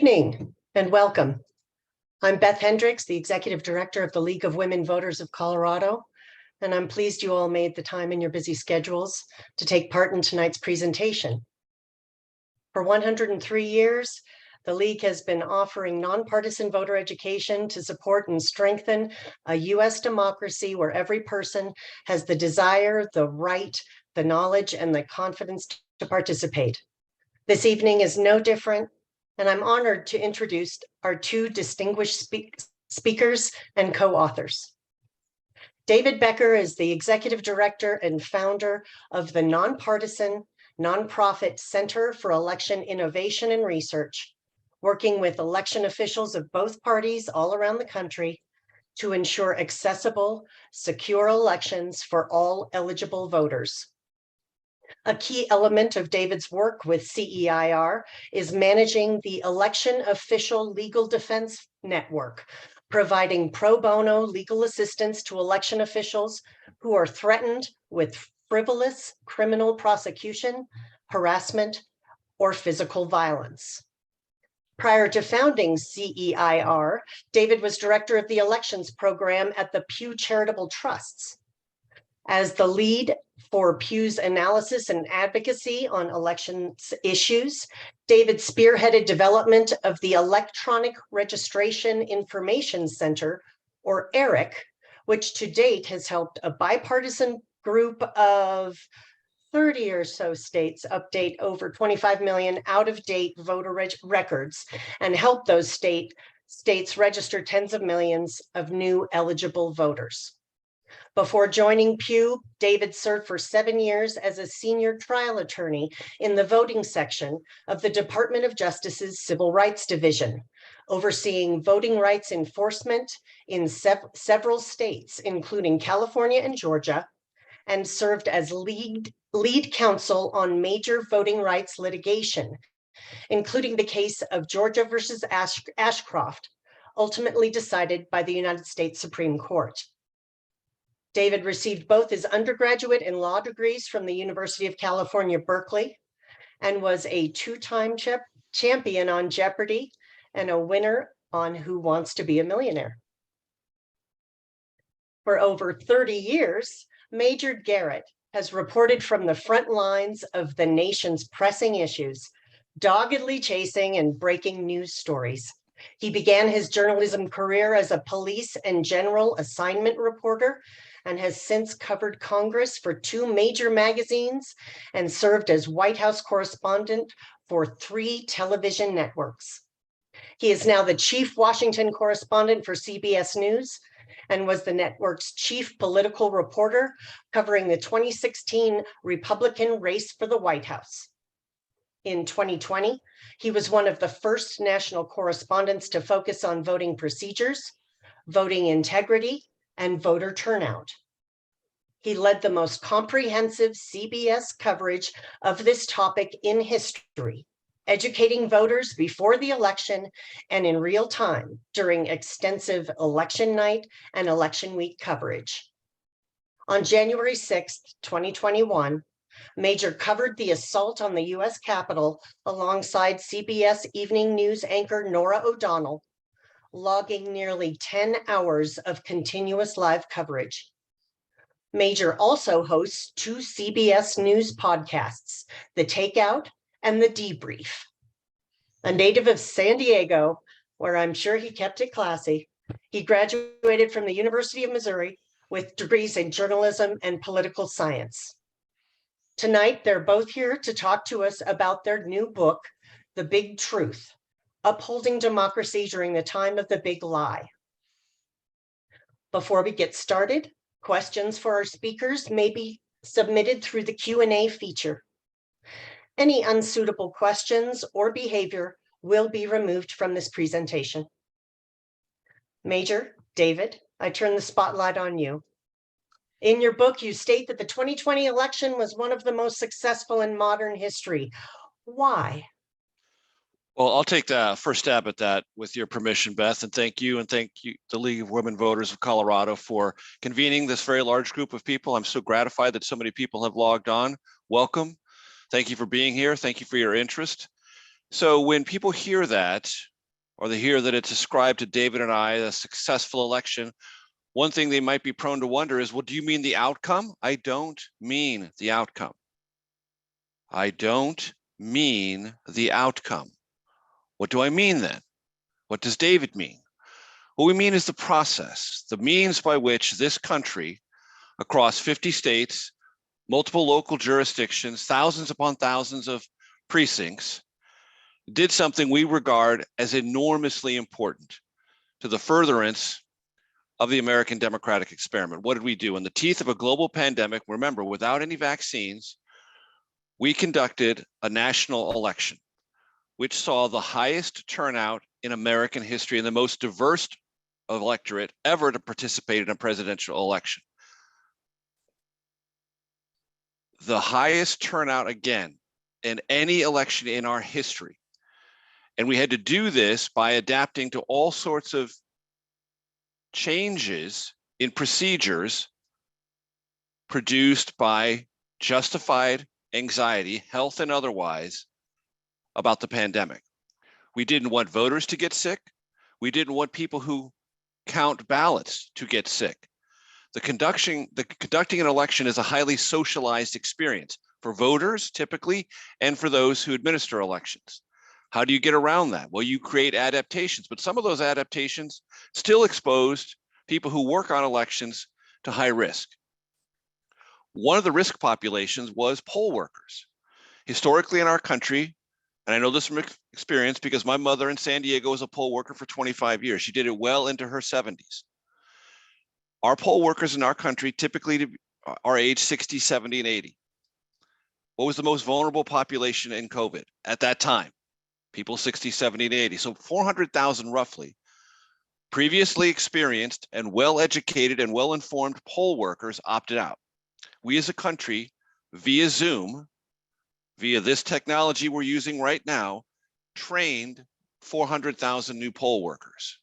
Evening and welcome. I'm Beth Hendricks, the Executive Director of the League of Women Voters of Colorado, and I'm pleased you all made the time in your busy schedules to take part in tonight's presentation. For 103 years, the League has been offering nonpartisan voter education to support and strengthen a U.S. democracy where every person has the desire, the right, the knowledge, and the confidence to participate. This evening is no different, and I'm honored to introduce our two distinguished speakers and co-authors. David Becker is the Executive Director and founder of the nonpartisan nonprofit Center for Election Innovation and Research, working with election officials of both parties all around the country to ensure accessible, secure elections for all eligible voters. A key element of David's work with CEIR is managing the Election Official Legal Defense Network, providing pro bono legal assistance to election officials who are threatened with frivolous criminal prosecution, harassment, or physical violence. Prior to founding CEIR, David was director of the elections program at the Pew Charitable Trusts. As the lead for Pew's analysis and advocacy on elections issues, David spearheaded development of the Electronic Registration Information Center, or ERIC, which to date has helped a bipartisan group of 30 or so states update over 25 million out-of-date voter records and help those states register tens of millions of new eligible voters. Before joining Pew, David served for 7 years as a senior trial attorney in the voting section of the Department of Justice's Civil Rights Division, overseeing voting rights enforcement in several states, including California and Georgia, and served as lead counsel on major voting rights litigation, including the case of Georgia versus Ashcroft, ultimately decided by the United States Supreme Court. David received both his undergraduate and law degrees from the University of California, Berkeley, and was a two-time champion on Jeopardy and a winner on Who Wants to Be a Millionaire. For over 30 years, Major Garrett has reported from the front lines of the nation's pressing issues, doggedly chasing and breaking news stories. He began his journalism career as a police and general assignment reporter and has since covered Congress for 2 major magazines and served as White House correspondent for 3 television networks. He is now the chief Washington correspondent for CBS News and was the network's chief political reporter covering the 2016 Republican race for the White House. In 2020, he was one of the first national correspondents to focus on voting procedures, voting integrity, and voter turnout. He led the most comprehensive CBS coverage of this topic in history, educating voters before the election and in real time during extensive election night and election week coverage. On January 6, 2021, Major covered the assault on the U.S. Capitol alongside CBS Evening News anchor Norah O'Donnell, logging nearly 10 hours of continuous live coverage. Major also hosts 2 CBS News podcasts, The Takeout and The Debrief. A native of San Diego, where I'm sure he kept it classy, he graduated from the University of Missouri with degrees in journalism and political science. Tonight, they're both here to talk to us about their new book, The Big Truth: Upholding Democracy During the Time of the Big Lie. Before we get started, questions for our speakers may be submitted through the Q&A feature. Any unsuitable questions or behavior will be removed from this presentation. Major, David, I turn the spotlight on you. In your book, you state that the 2020 election was one of the most successful in modern history. Why? Well, I'll take the first stab at that with your permission, Beth, and thank you, the League of Women Voters of Colorado, for convening this very large group of people. I'm so gratified that so many people have logged on. Welcome. Thank you for being here. Thank you for your interest. So when people hear that, or they hear that it's ascribed to David and I, a successful election, one thing they might be prone to wonder is, well, do you mean the outcome? I don't mean the outcome. I don't mean the outcome. What do I mean then? What does David mean? What we mean is the process, the means by which this country, across 50 states, multiple local jurisdictions, thousands upon thousands of precincts, did something we regard as enormously important to the furtherance of the American democratic experiment. What did we do? In the teeth of a global pandemic, remember, without any vaccines, we conducted a national election, which saw the highest turnout in American history and the most diverse electorate ever to participate in a presidential election. The highest turnout again in any election in our history. And we had to do this by adapting to all sorts of changes in procedures produced by justified anxiety, health and otherwise, about the pandemic. We didn't want voters to get sick. We didn't want people who count ballots to get sick. Conducting an election is a highly socialized experience for voters typically, and for those who administer elections. How do you get around that? Well, you create adaptations, but some of those adaptations still exposed people who work on elections to high risk. One of the risk populations was poll workers. Historically in our country, and I know this from experience because my mother in San Diego was a poll worker for 25 years. She did it well into her 70s. Our poll workers in our country typically are age 60, 70, and 80. What was the most vulnerable population in COVID at that time? People 60, 70, and 80. So 400,000 roughly previously experienced and well-educated and well-informed poll workers opted out. We as a country, via Zoom, via this technology we're using right now, trained 400,000 new poll workers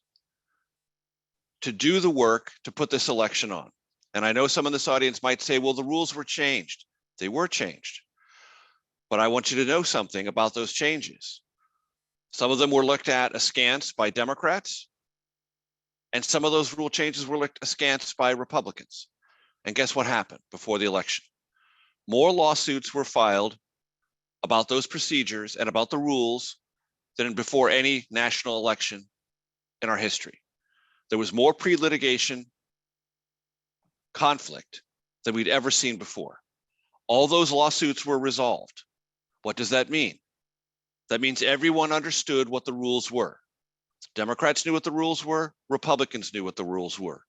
to do the work to put this election on. And I know some in this audience might say, well, the rules were changed. They were changed. But I want you to know something about those changes. Some of them were looked at askance by Democrats, and some of those rule changes were looked askance by Republicans. And guess what happened before the election? More lawsuits were filed about those procedures and about the rules than before any national election in our history. There was more pre-litigation conflict than we'd ever seen before. All those lawsuits were resolved. What does that mean? That means everyone understood what the rules were. Democrats knew what the rules were, Republicans knew what the rules were.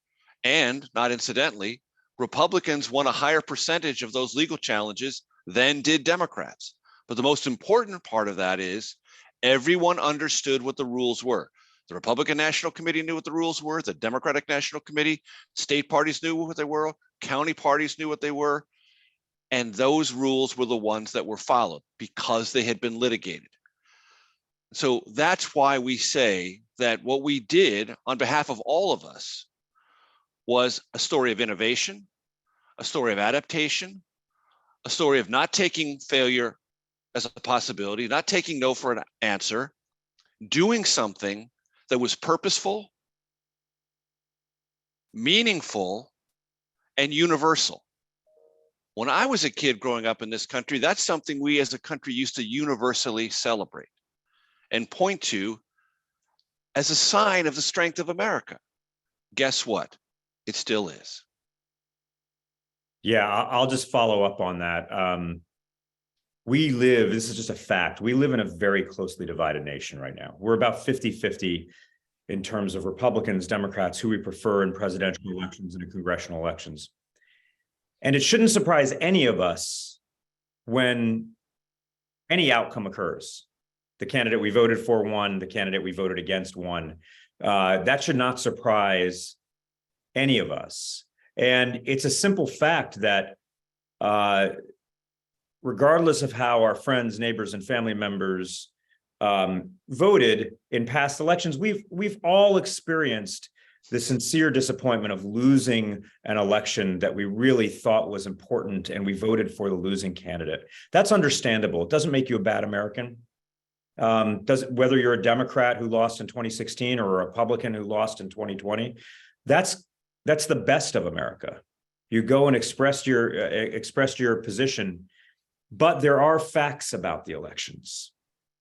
And not incidentally, Republicans won a higher percentage of those legal challenges than did Democrats. But the most important part of that is everyone understood what the rules were. The Republican National Committee knew what the rules were. The Democratic National Committee, state parties knew what they were. County parties knew what they were. And those rules were the ones that were followed because they had been litigated. So that's why we say that what we did on behalf of all of us was a story of innovation, a story of adaptation, a story of not taking failure as a possibility, not taking no for an answer, doing something that was purposeful, meaningful, and universal. When I was a kid growing up in this country, that's something we as a country used to universally celebrate and point to as a sign of the strength of America. Guess what? It still is. Yeah, I'll just follow up on that. This is just a fact, we live in a very closely divided nation right now. We're about 50-50 in terms of Republicans, Democrats, who we prefer in presidential elections and in congressional elections. And it shouldn't surprise any of us when any outcome occurs. The candidate we voted for won, the candidate we voted against won. That should not surprise any of us. And it's a simple fact that regardless of how our friends, neighbors, and family members voted in past elections, we've all experienced the sincere disappointment of losing an election that we really thought was important, and we voted for the losing candidate. That's understandable. It doesn't make you a bad American. Whether you're a Democrat who lost in 2016 or a Republican who lost in 2020, that's the best of America. You go and express your position, but there are facts about the elections.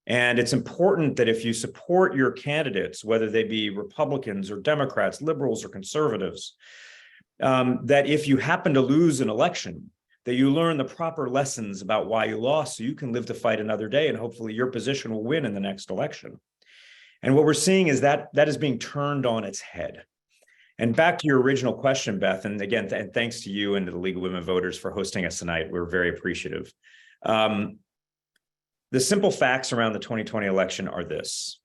And it's important that if you support your candidates, whether they be Republicans or Democrats, liberals or conservatives, that if you happen to lose an election, that you learn the proper lessons about why you lost so you can live to fight another day, and hopefully your position will win in the next election. And what we're seeing is that is being turned on its head. And back to your original question, Beth, and again, thanks to you and to the League of Women Voters for hosting us tonight. We're very appreciative. The simple facts around the 2020 election are this.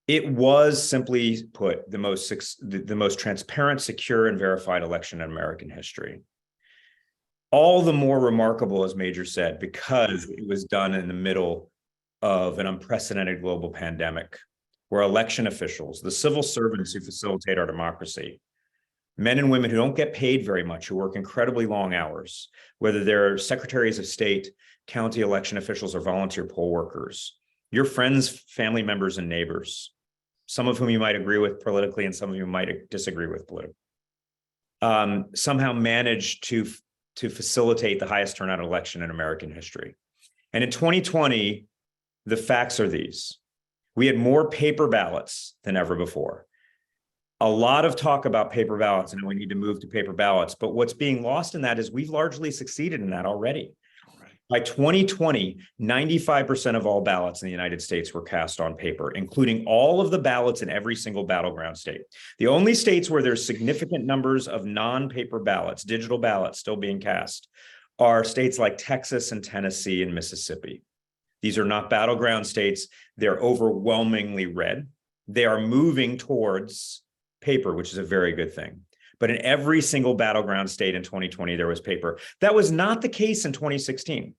It was, simply put, the most transparent, secure, and verified election in American history. All the more remarkable, as Major said, because it was done in the middle of an unprecedented global pandemic, where election officials, the civil servants who facilitate our democracy, men and women who don't get paid very much, who work incredibly long hours, whether they're secretaries of state, county election officials, or volunteer poll workers, your friends, family members, and neighbors, some of whom you might agree with politically and some of you might disagree with politically, somehow managed to facilitate the highest turnout election in American history. And in 2020, the facts are these. We had more paper ballots than ever before. A lot of talk about paper ballots and we need to move to paper ballots, but what's being lost in that is we've largely succeeded in that already. By 2020, 95% of all ballots in the United States were cast on paper, including all of the ballots in every single battleground state. The only states where there's significant numbers of non-paper ballots, digital ballots still being cast, are states like Texas and Tennessee and Mississippi. These are not battleground states. They're overwhelmingly red. They are moving towards paper, which is a very good thing. But in every single battleground state in 2020, there was paper. That was not the case in 2016.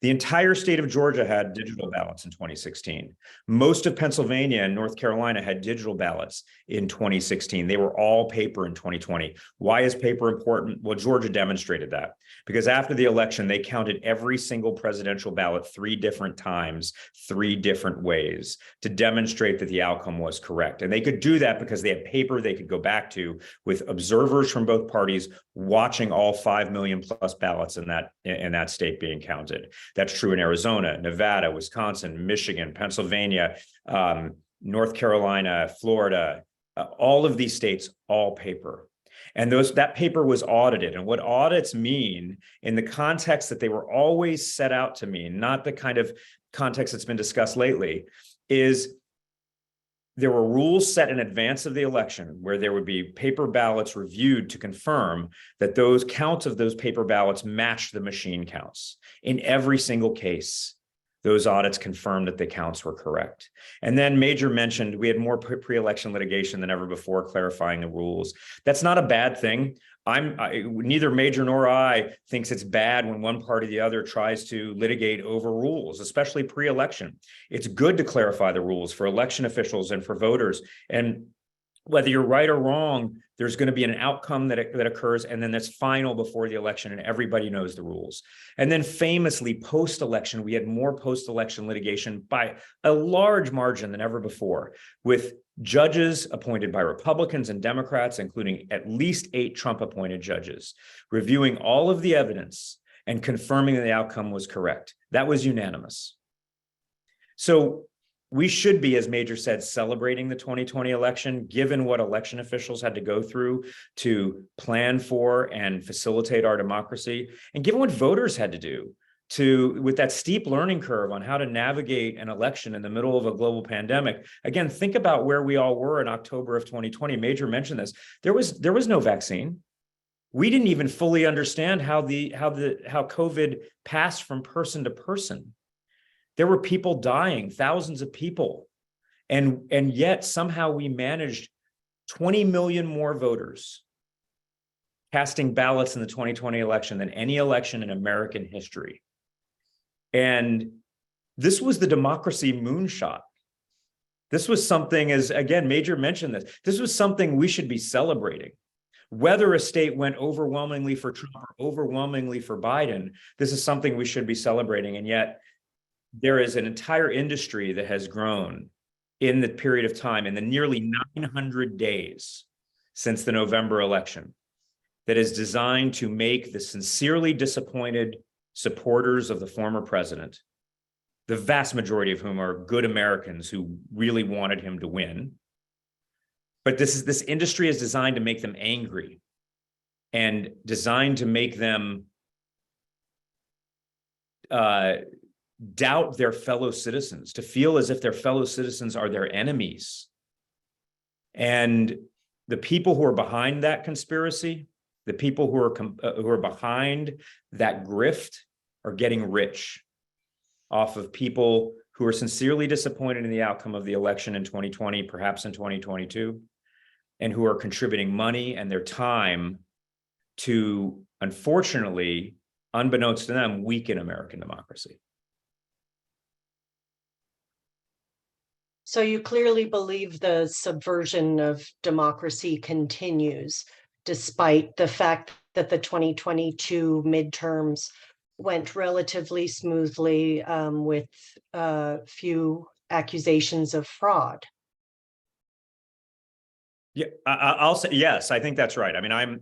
The entire state of Georgia had digital ballots in 2016. Most of Pennsylvania and North Carolina had digital ballots in 2016. They were all paper in 2020. Why is paper important? Well, Georgia demonstrated that because after the election, they counted every single presidential ballot 3 different times, 3 different ways to demonstrate that the outcome was correct. And they could do that because they had paper they could go back to with observers from both parties watching all 5 million plus ballots in that state being counted. That's true in Arizona, Nevada, Wisconsin, Michigan, Pennsylvania, North Carolina, Florida, all of these states, all paper. And that paper was audited. And what audits mean in the context that they were always set out to mean, not the kind of context that's been discussed lately, is there were rules set in advance of the election where there would be paper ballots reviewed to confirm that those counts of those paper ballots matched the machine counts. In every single case, those audits confirmed that the counts were correct. And then Major mentioned we had more pre-election litigation than ever before, clarifying the rules. That's not a bad thing. Neither Major nor I thinks it's bad when one party or the other tries to litigate over rules, especially pre-election. It's good to clarify the rules for election officials and for voters. And whether you're right or wrong, there's going to be an outcome that occurs, and then that's final before the election, and everybody knows the rules. And then famously, post-election, we had more post-election litigation by a large margin than ever before, with judges appointed by Republicans and Democrats, including at least 8 Trump-appointed judges, reviewing all of the evidence and confirming that the outcome was correct. That was unanimous. So we should be, as Major said, celebrating the 2020 election, given what election officials had to go through to plan for and facilitate our democracy, and given what voters had to do with that steep learning curve on how to navigate an election in the middle of a global pandemic. Again, think about where we all were in October of 2020. Major mentioned this. There was no vaccine. We didn't even fully understand how COVID passed from person to person. There were people dying, thousands of people. And yet somehow we managed 20 million more voters casting ballots in the 2020 election than any election in American history. And this was the democracy moonshot. This was something, as again, Major mentioned this was something we should be celebrating. Whether a state went overwhelmingly for Trump or overwhelmingly for Biden, this is something we should be celebrating. And yet there is an entire industry that has grown in the period of time, in the nearly 900 days since the November election, that is designed to make the sincerely disappointed supporters of the former president, the vast majority of whom are good Americans who really wanted him to win. But this industry is designed to make them angry and designed to make them doubt their fellow citizens, to feel as if their fellow citizens are their enemies. And the people who are behind that conspiracy, the people who are behind that grift, are getting rich off of people who are sincerely disappointed in the outcome of the election in 2020, perhaps in 2022, and who are contributing money and their time to, unfortunately, unbeknownst to them, weaken American democracy. So you clearly believe the subversion of democracy continues, despite the fact that the 2022 midterms went relatively smoothly with few accusations of fraud. Yeah, I'll say yes. I think that's right. I mean,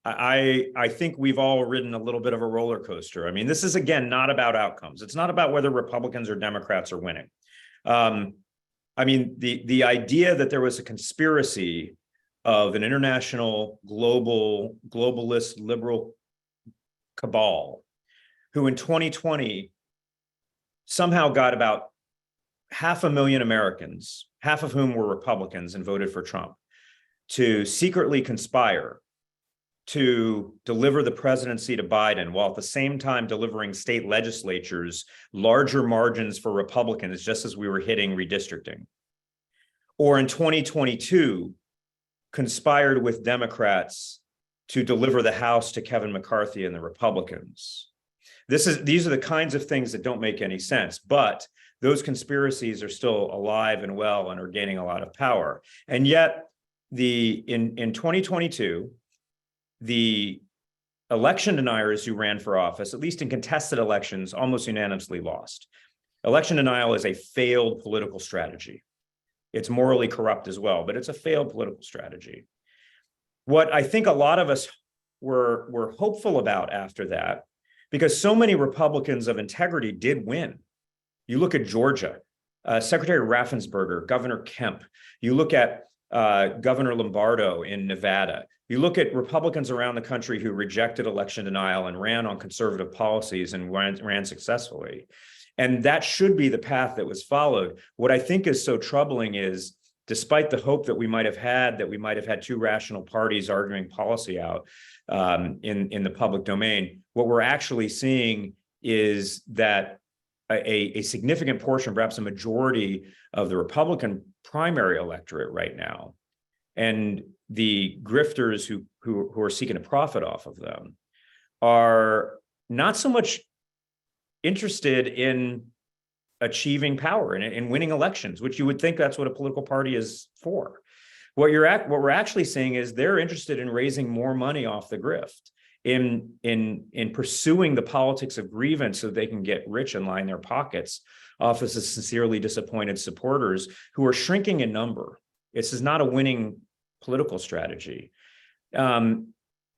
I think we've all ridden a little bit of a roller coaster. I mean, this is, again, not about outcomes. It's not about whether Republicans or Democrats are winning. I mean, the idea that there was a conspiracy of an international, globalist, liberal cabal who in 2020 somehow got about 500,000 Americans, half of whom were Republicans and voted for Trump, to secretly conspire to deliver the presidency to Biden, while at the same time delivering state legislatures larger margins for Republicans, just as we were hitting redistricting. Or in 2022, conspired with Democrats to deliver the House to Kevin McCarthy and the Republicans. These are the kinds of things that don't make any sense, but those conspiracies are still alive and well and are gaining a lot of power. And yet, in 2022, the election deniers who ran for office, at least in contested elections, almost unanimously lost. Election denial is a failed political strategy. It's morally corrupt as well, but it's a failed political strategy. What I think a lot of us were hopeful about after that, because so many Republicans of integrity did win. You look at Georgia, Secretary Raffensperger, Governor Kemp. You look at Governor Lombardo in Nevada. You look at Republicans around the country who rejected election denial and ran on conservative policies and ran successfully. And that should be the path that was followed. What I think is so troubling is, despite the hope that we might have had two rational parties arguing policy out in the public domain, what we're actually seeing is that a significant portion, perhaps a majority of the Republican primary electorate right now, and the grifters who are seeking to profit off of them, are not so much interested in achieving power and in winning elections, which you would think that's what a political party is for. What we're actually seeing is they're interested in raising more money off the grift, in pursuing the politics of grievance so they can get rich and line their pockets off of sincerely disappointed supporters who are shrinking in number. This is not a winning political strategy.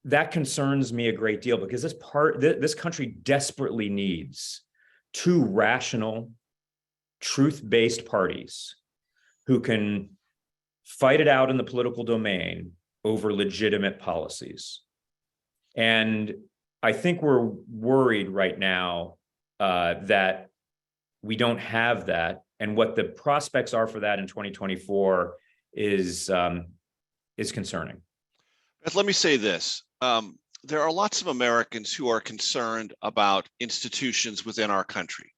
That concerns me a great deal, because this country desperately needs two rational, truth-based parties who can fight it out in the political domain over legitimate policies. And I think we're worried right now that we don't have that, and what the prospects are for that in 2024 is concerning. But let me say this. There are lots of Americans who are concerned about institutions within our country.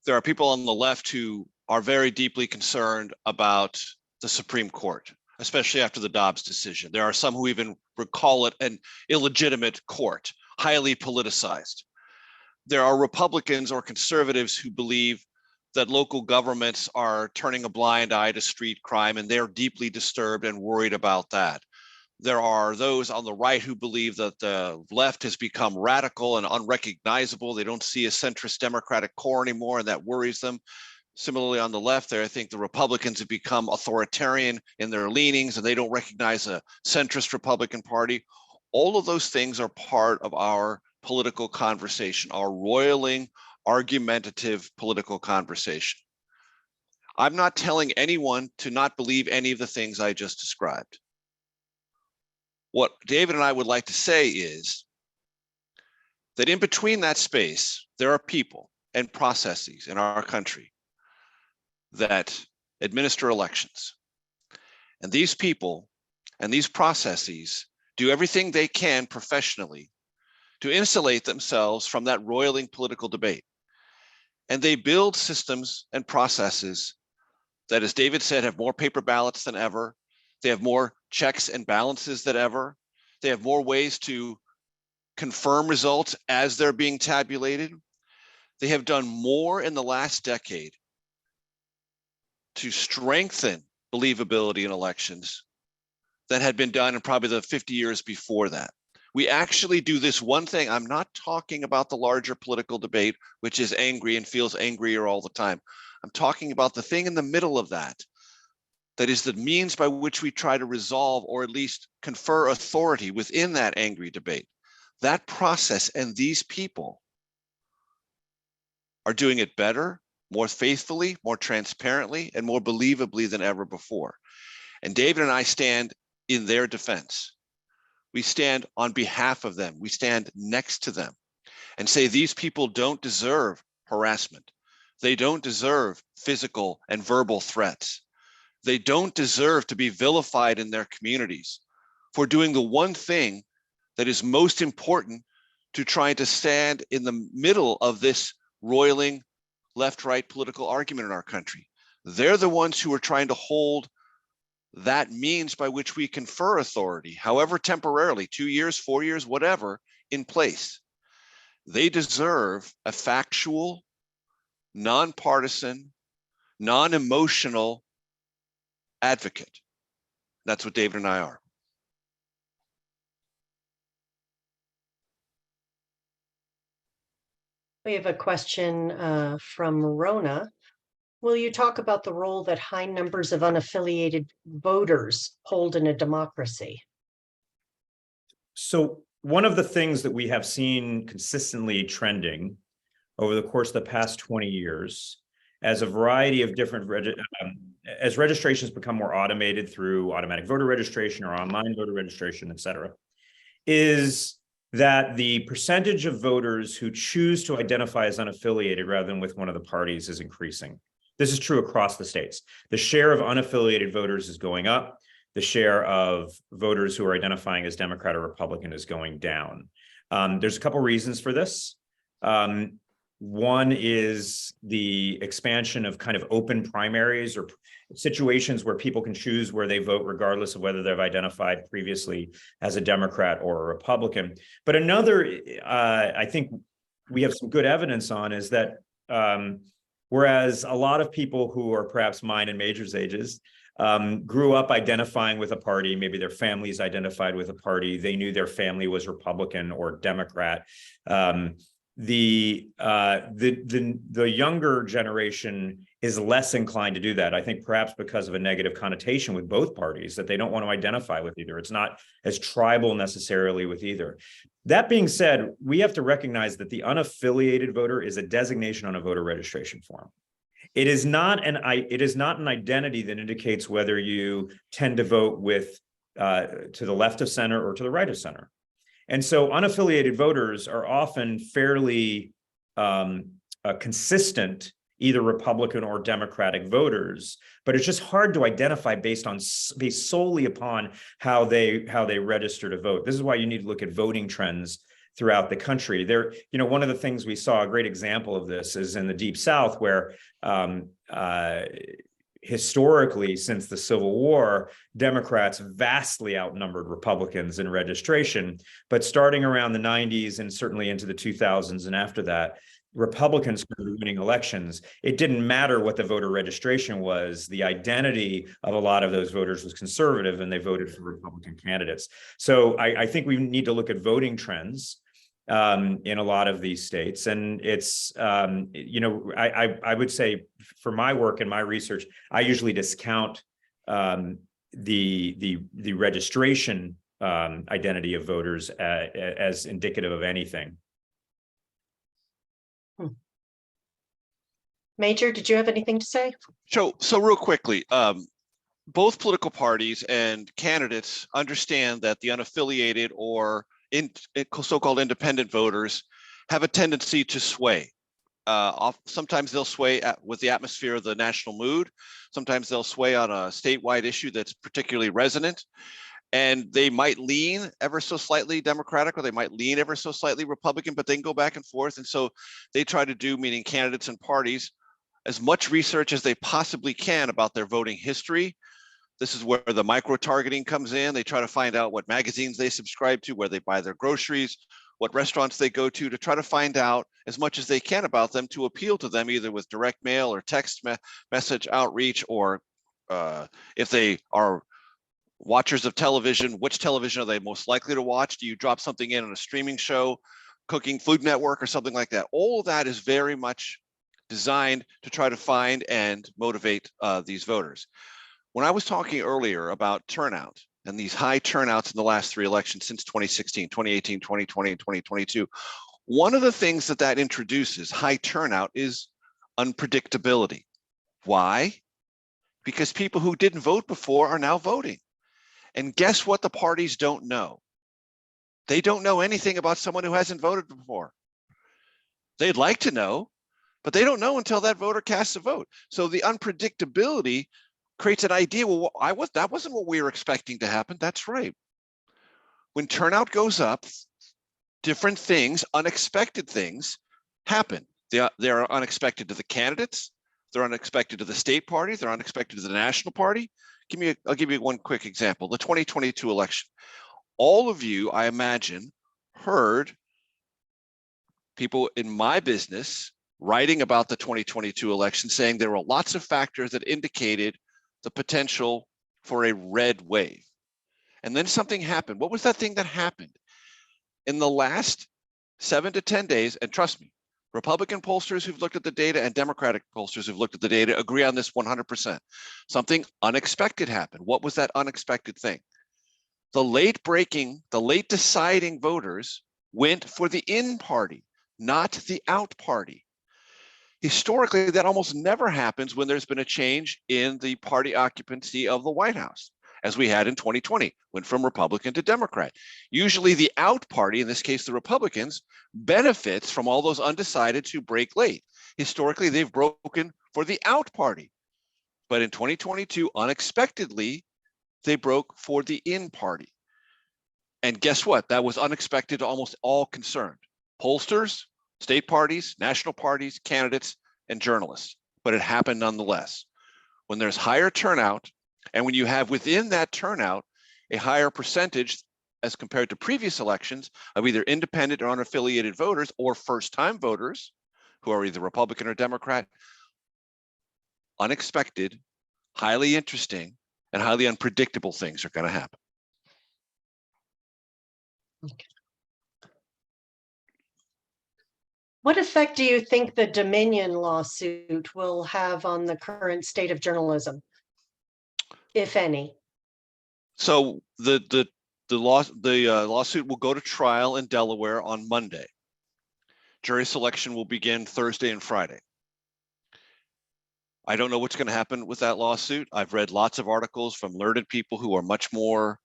There are people on the left who are very deeply concerned about the Supreme Court, especially after the Dobbs decision. There are some who even recall it an illegitimate court, highly politicized. There are Republicans or conservatives who believe that local governments are turning a blind eye to street crime, and they're deeply disturbed and worried about that. There are those on the right who believe that the left has become radical and unrecognizable. They don't see a centrist Democratic core anymore, and that worries them. Similarly, on the left there, I think the Republicans have become authoritarian in their leanings, and they don't recognize a centrist Republican Party. All of those things are part of our political conversation, our roiling, argumentative political conversation. I'm not telling anyone to not believe any of the things I just described. What David and I would like to say is that in between that space, there are people and processes in our country that administer elections. And these people and these processes do everything they can professionally to insulate themselves from that roiling political debate. And they build systems and processes that, as David said, have more paper ballots than ever. They have more checks and balances than ever. They have more ways to confirm results as they're being tabulated. They have done more in the last decade to strengthen believability in elections than had been done in probably the 50 years before that. We actually do this one thing. I'm not talking about the larger political debate, which is angry and feels angrier all the time. I'm talking about the thing in the middle of that, that is the means by which we try to resolve or at least confer authority within that angry debate. That process and these people are doing it better, more faithfully, more transparently, and more believably than ever before. And David and I stand in their defense. We stand on behalf of them. We stand next to them and say these people don't deserve harassment. They don't deserve physical and verbal threats. They don't deserve to be vilified in their communities for doing the one thing that is most important to trying to stand in the middle of this roiling left-right political argument in our country. They're the ones who are trying to hold that means by which we confer authority, however temporarily, 2 years, 4 years, whatever, in place. They deserve a factual, nonpartisan, non-emotional advocate. That's what David and I are. We have a question from Rona. Will you talk about the role that high numbers of unaffiliated voters hold in a democracy? So one of the things that we have seen consistently trending over the course of the past 20 years, as a variety of different, as registrations become more automated through automatic voter registration or online voter registration, et cetera, is that the percentage of voters who choose to identify as unaffiliated rather than with one of the parties is increasing. This is true across the states. The share of unaffiliated voters is going up. The share of voters who are identifying as Democrat or Republican is going down. There's a couple reasons for this. One is the expansion of kind of open primaries or situations where people can choose where they vote regardless of whether they've identified previously as a Democrat or a Republican. But another, I think we have some good evidence on is that whereas a lot of people who are perhaps mine and majors ages grew up identifying with a party, maybe their families identified with a party, they knew their family was Republican or Democrat. The younger generation is less inclined to do that. I think perhaps because of a negative connotation with both parties, that they don't want to identify with either. It's not as tribal necessarily with either. That being said, we have to recognize that the unaffiliated voter is a designation on a voter registration form. It is not an identity that indicates whether you tend to vote with to the left of center or to the right of center. And so unaffiliated voters are often fairly consistent, either Republican or Democratic voters, but it's just hard to identify based solely upon how they register to vote. This is why you need to look at voting trends throughout the country. There, one of the things we saw, a great example of this is in the Deep South, where historically, since the Civil War, Democrats vastly outnumbered Republicans in registration. But starting around the 90s and certainly into the 2000s and after that, Republicans started winning elections, it didn't matter what the voter registration was. The identity of a lot of those voters was conservative, and they voted for Republican candidates. So I think we need to look at voting trends in a lot of these states. And it's, I would say for my work and my research, I usually discount the registration identity of voters as indicative of anything. Major, did you have anything to say? So real quickly, both political parties and candidates understand that the unaffiliated or so-called independent voters have a tendency to sway. Sometimes they'll sway with the atmosphere of the national mood. Sometimes they'll sway on a statewide issue that's particularly resonant. And they might lean ever so slightly Democratic, or they might lean ever so slightly Republican, but they can go back and forth. And so they try to do, meaning candidates and parties, as much research as they possibly can about their voting history. This is where the micro-targeting comes in. They try to find out what magazines they subscribe to, where they buy their groceries, what restaurants they go to try to find out as much as they can about them to appeal to them, either with direct mail or text message outreach, or if they are watchers of television, which television are they most likely to watch? Do you drop something in on a streaming show, Cooking Food Network, or something like that? All of that is very much designed to try to find and motivate these voters. When I was talking earlier about turnout and these high turnouts in the last three elections since 2016, 2018, 2020, and 2022, one of the things that introduces, high turnout, is unpredictability. Why? Because people who didn't vote before are now voting. And guess what the parties don't know? They don't know anything about someone who hasn't voted before. They'd like to know, but they don't know until that voter casts a vote. So the unpredictability creates an idea, well, that wasn't what we were expecting to happen. That's right. When turnout goes up, different things, unexpected things happen. They are unexpected to the candidates. They're unexpected to the state party. They're unexpected to the national party. I'll give you one quick example. The 2022 election. All of you, I imagine, heard people in my business writing about the 2022 election, saying there were lots of factors that indicated the potential for a red wave. And then something happened. What was that thing that happened? In the last 7 to 10 days, and trust me, Republican pollsters who've looked at the data and Democratic pollsters who've looked at the data agree on this 100%. Something unexpected happened. What was that unexpected thing? The late deciding voters went for the in party, not the out party. Historically, that almost never happens when there's been a change in the party occupancy of the White House, as we had in 2020, went from Republican to Democrat. Usually the out party, in this case, the Republicans, benefits from all those undecideds who break late. Historically, they've broken for the out party. But in 2022, unexpectedly, they broke for the in party. And guess what? That was unexpected to almost all concerned. Pollsters, state parties, national parties, candidates, and journalists. But it happened nonetheless. When there's higher turnout, and when you have within that turnout a higher percentage as compared to previous elections of either independent or unaffiliated voters or first-time voters who are either Republican or Democrat, unexpected, highly interesting, and highly unpredictable things are going to happen. Okay. What effect do you think the Dominion lawsuit will have on the current state of journalism, if any? So the lawsuit will go to trial in Delaware on Monday. Jury selection will begin Thursday and Friday. I don't know what's going to happen with that lawsuit. I've read lots of articles from learned people who are much more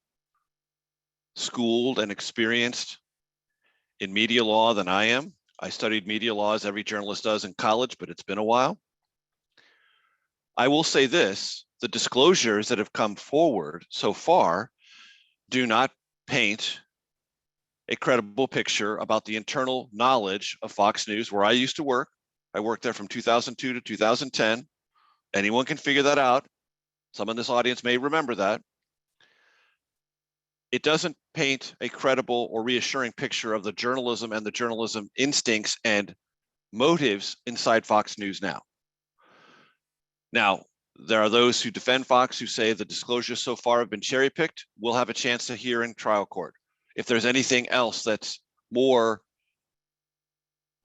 schooled and experienced in media law than I am. I studied media law as every journalist does in college, but it's been a while. I will say this, the disclosures that have come forward so far do not paint a credible picture about the internal knowledge of Fox News, where I used to work. I worked there from 2002 to 2010. Anyone can figure that out. Some in this audience may remember that. It doesn't paint a credible or reassuring picture of the journalism and the journalism instincts and motives inside Fox News now. Now, there are those who defend Fox who say the disclosures so far have been cherry picked. We'll have a chance to hear in trial court. If there's anything else that's more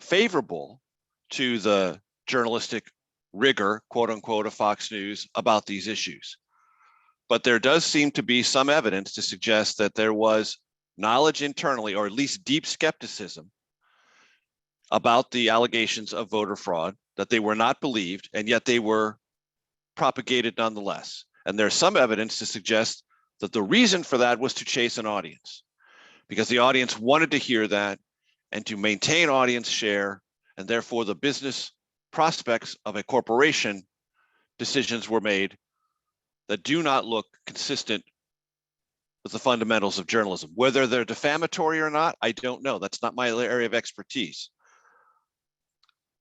favorable to the journalistic rigor, quote unquote, of Fox News about these issues. But there does seem to be some evidence to suggest that there was knowledge internally, or at least deep skepticism about the allegations of voter fraud, that they were not believed, and yet they were propagated nonetheless. And there's some evidence to suggest that the reason for that was to chase an audience, because the audience wanted to hear that and to maintain audience share, and therefore the business prospects of a corporation, decisions were made that do not look consistent with the fundamentals of journalism. Whether they're defamatory or not, I don't know. That's not my area of expertise.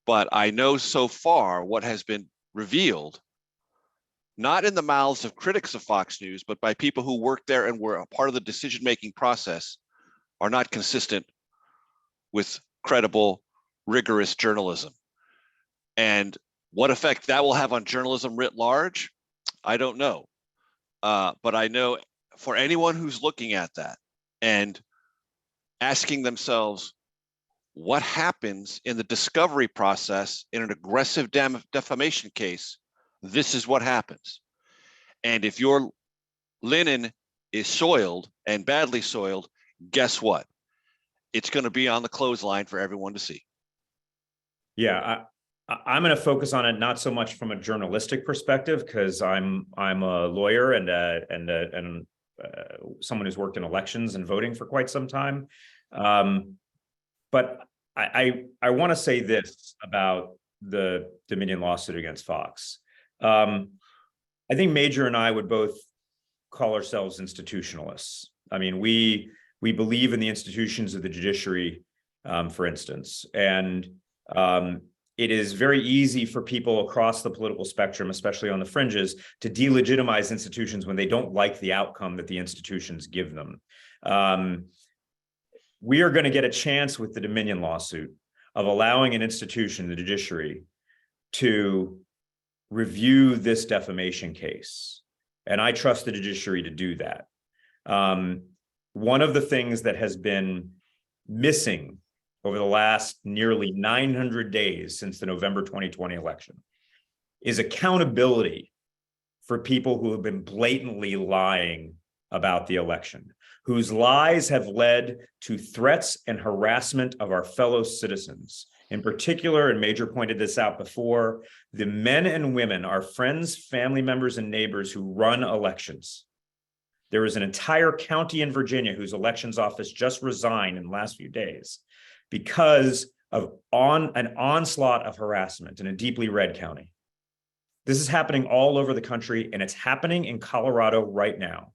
But I know so far what has been revealed, not in the mouths of critics of Fox News, but by people who worked there and were a part of the decision-making process, are not consistent with credible, rigorous journalism. And what effect that will have on journalism writ large, I don't know. But I know for anyone who's looking at that and asking themselves, what happens in the discovery process in an aggressive defamation case, this is what happens. And if your linen is soiled and badly soiled, guess what? It's going to be on the clothesline for everyone to see. Yeah, I'm going to focus on it not so much from a journalistic perspective, because I'm a lawyer and someone who's worked in elections and voting for quite some time. But I want to say this about the Dominion lawsuit against Fox. I think Major and I would both call ourselves institutionalists. I mean, we believe in the institutions of the judiciary, for instance, and it is very easy for people across the political spectrum, especially on the fringes, to delegitimize institutions when they don't like the outcome that the institutions give them. We are going to get a chance with the Dominion lawsuit of allowing an institution, the judiciary, to review this defamation case. And I trust the judiciary to do that. One of the things that has been missing over the last nearly 900 days since the November 2020 election is accountability for people who have been blatantly lying about the election, whose lies have led to threats and harassment of our fellow citizens. In particular, and Major pointed this out before, the men and women, our friends, family members, and neighbors who run elections. There is an entire county in Virginia whose elections office just resigned in the last few days because of an onslaught of harassment in a deeply red county. This is happening all over the country, and it's happening in Colorado right now.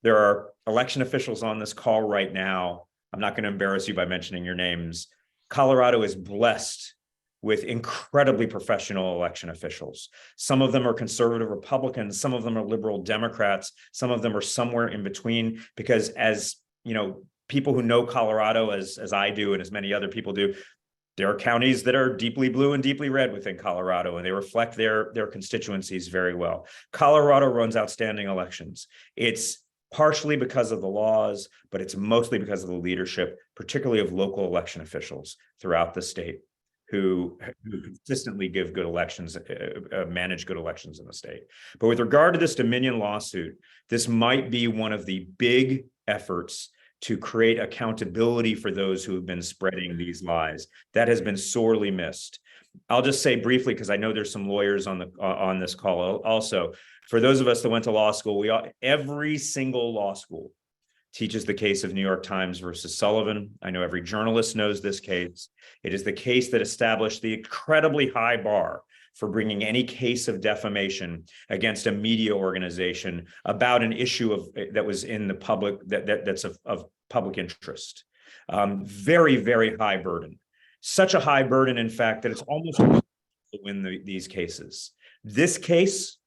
There are election officials on this call right now. I'm not going to embarrass you by mentioning your names. Colorado is blessed with incredibly professional election officials. Some of them are conservative Republicans, some of them are liberal Democrats, some of them are somewhere in between, because as you know, people who know Colorado as I do and as many other people do, there are counties that are deeply blue and deeply red within Colorado, and they reflect their constituencies very well. Colorado runs outstanding elections. It's partially because of the laws, but it's mostly because of the leadership, particularly of local election officials throughout the state who consistently give good elections, manage good elections in the state. But with regard to this Dominion lawsuit, this might be one of the big efforts to create accountability for those who have been spreading these lies. That has been sorely missed. I'll just say briefly, because I know there's some lawyers on this call also. For those of us that went to law school, every single law school teaches the case of New York Times versus Sullivan. I know every journalist knows this case. It is the case that established the incredibly high bar for bringing any case of defamation against a media organization about an issue that was in the public, that's of public interest. Very, very high burden. Such a high burden, in fact, that it's almost impossible to win these cases. This case,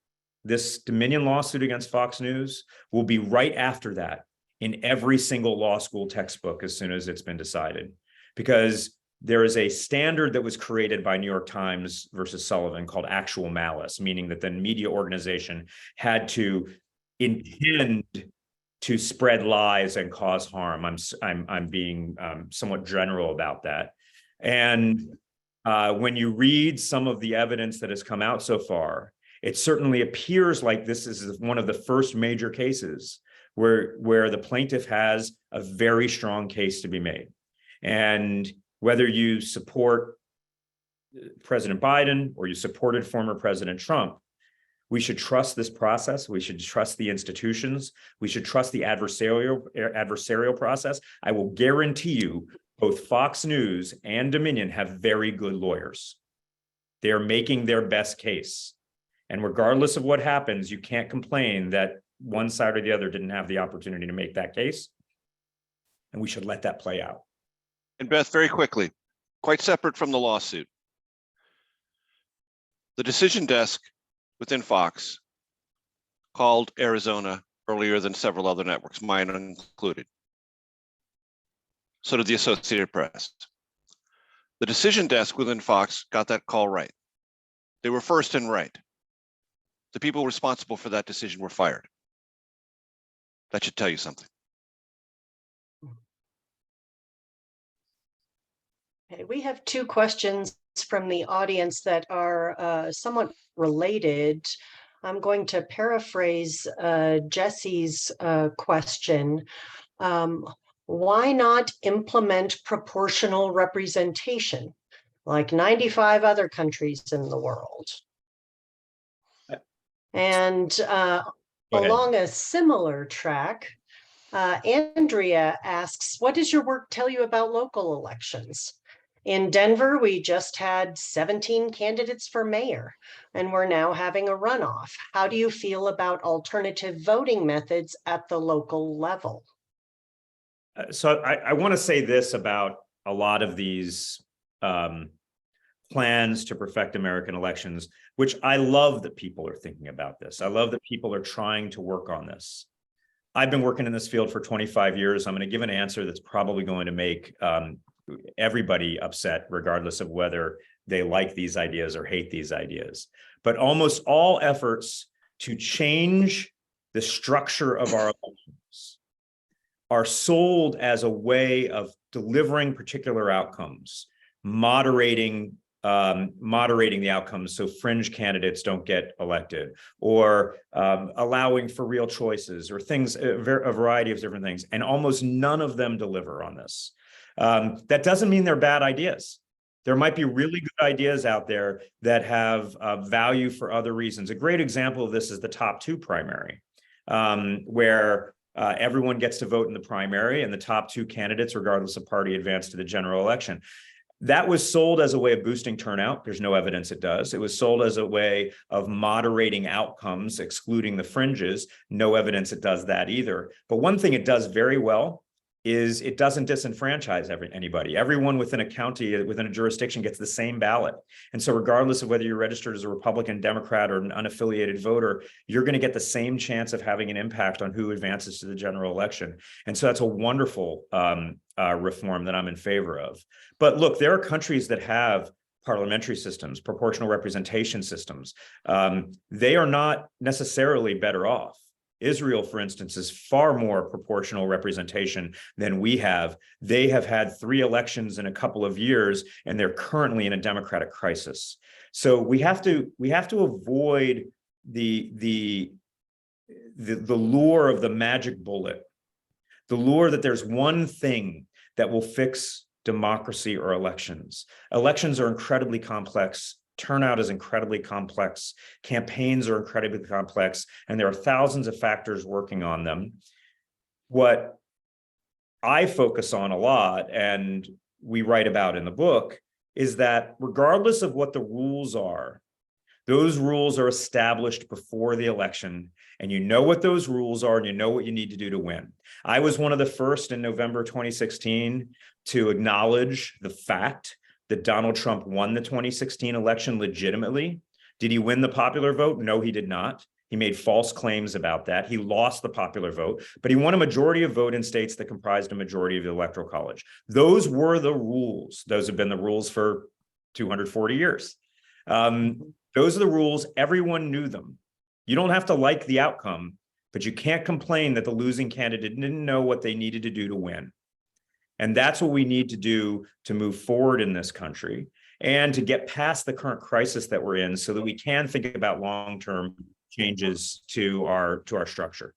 this Dominion lawsuit against Fox News, will be right after that in every single law school textbook as soon as it's been decided. Because there is a standard that was created by New York Times versus Sullivan called actual malice, meaning that the media organization had to intend to spread lies and cause harm. I'm being somewhat general about that. And when you read some of the evidence that has come out so far, it certainly appears like this is one of the first major cases where the plaintiff has a very strong case to be made. And whether you support President Biden or you supported former President Trump, we should trust this process. We should trust the institutions. We should trust the adversarial process. I will guarantee you both Fox News and Dominion have very good lawyers. They are making their best case. And regardless of what happens, you can't complain that one side or the other didn't have the opportunity to make that case. And we should let that play out. And Beth, very quickly, quite separate from the lawsuit, the decision desk within Fox called Arizona earlier than several other networks, mine included. So did the Associated Press. The decision desk within Fox got that call right. They were first and right. The people responsible for that decision were fired. That should tell you something. Okay, we have two questions from the audience that are somewhat related. I'm going to paraphrase Jesse's question. Why not implement proportional representation like 95 other countries in the world? And along a similar track, Andrea asks, what does your work tell you about local elections? In Denver, we just had 17 candidates for mayor, and we're now having a runoff. How do you feel about alternative voting methods at the local level? So I want to say this about a lot of these plans to perfect American elections, which I love that people are thinking about this. I love that people are trying to work on this. I've been working in this field for 25 years. I'm going to give an answer that's probably going to make everybody upset, regardless of whether they like these ideas or hate these ideas. But almost all efforts to change the structure of our elections are sold as a way of delivering particular outcomes, moderating the outcomes so fringe candidates don't get elected, or allowing for real choices, or things, a variety of different things. And almost none of them deliver on this. That doesn't mean they're bad ideas. There might be really good ideas out there that have value for other reasons. A great example of this is the top two primary, where everyone gets to vote in the primary and the top two candidates, regardless of party, advance to the general election. That was sold as a way of boosting turnout. There's no evidence it does. It was sold as a way of moderating outcomes, excluding the fringes. No evidence it does that either. But one thing it does very well is it doesn't disenfranchise anybody. Everyone within a county, within a jurisdiction, gets the same ballot. And so regardless of whether you're registered as a Republican, Democrat, or an unaffiliated voter, you're going to get the same chance of having an impact on who advances to the general election. And so that's a wonderful reform that I'm in favor of. But look, there are countries that have parliamentary systems, proportional representation systems. They are not necessarily better off. Israel, for instance, is far more proportional representation than we have. They have had 3 elections in a couple of years, and they're currently in a democratic crisis. So we have to avoid the lure of the magic bullet, the lure that there's one thing that will fix democracy or elections. Elections are incredibly complex. Turnout is incredibly complex. Campaigns are incredibly complex, and there are thousands of factors working on them. What I focus on a lot, and we write about in the book, is that regardless of what the rules are, those rules are established before the election, and you know what those rules are, and you know what you need to do to win. I was one of the first in November 2016 to acknowledge the fact that Donald Trump won the 2016 election legitimately. Did he win the popular vote? No, he did not. He made false claims about that. He lost the popular vote, but he won a majority of vote in states that comprised a majority of the Electoral College. Those were the rules. Those have been the rules for 240 years. Those are the rules. Everyone knew them. You don't have to like the outcome, but you can't complain that the losing candidate didn't know what they needed to do to win. And that's what we need to do to move forward in this country and to get past the current crisis that we're in so that we can think about long-term changes to our structure.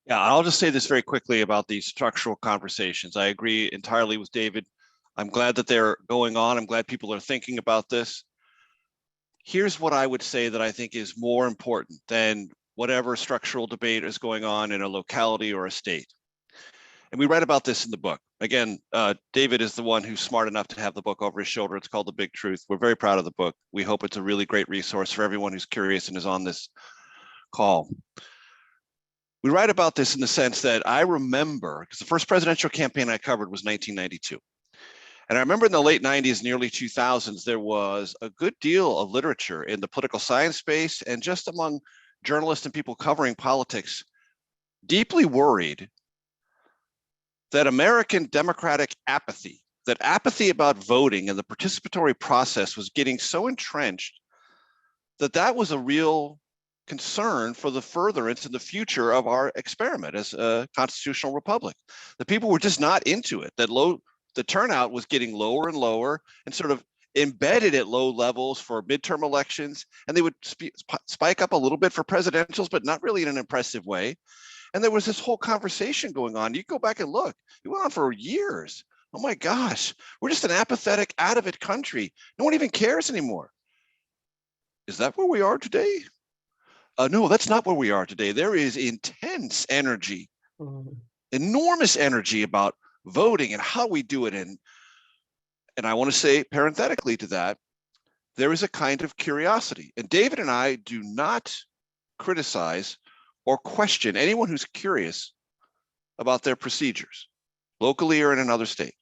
Yeah, I'll just say this very quickly about these structural conversations. I agree entirely with David. I'm glad that they're going on. I'm glad people are thinking about this. Here's what I would say that I think is more important than whatever structural debate is going on in a locality or a state. And we write about this in the book. Again, David is the one who's smart enough to have the book over his shoulder. It's called The Big Truth. We're very proud of the book. We hope it's a really great resource for everyone who's curious and is on this call. We write about this in the sense that I remember, because the first presidential campaign I covered was 1992. And I remember in the late 90s and early 2000s, there was a good deal of literature in the political science space and just among journalists and people covering politics, deeply worried that American democratic apathy, that apathy about voting and the participatory process was getting so entrenched that that was a real concern for the furtherance in the future of our experiment as a constitutional republic. The people were just not into it, that the turnout was getting lower and lower and sort of embedded at low levels for midterm elections. And they would spike up a little bit for presidentials, but not really in an impressive way. And there was this whole conversation going on. You go back and look, it went on for years. Oh my gosh, we're just an apathetic, out of it country. No one even cares anymore. Is that where we are today? No, that's not where we are today. There is intense energy, enormous energy about voting and how we do it. And I want to say parenthetically to that, there is a kind of curiosity. And David and I do not criticize or question anyone who's curious about their procedures, locally or in another state.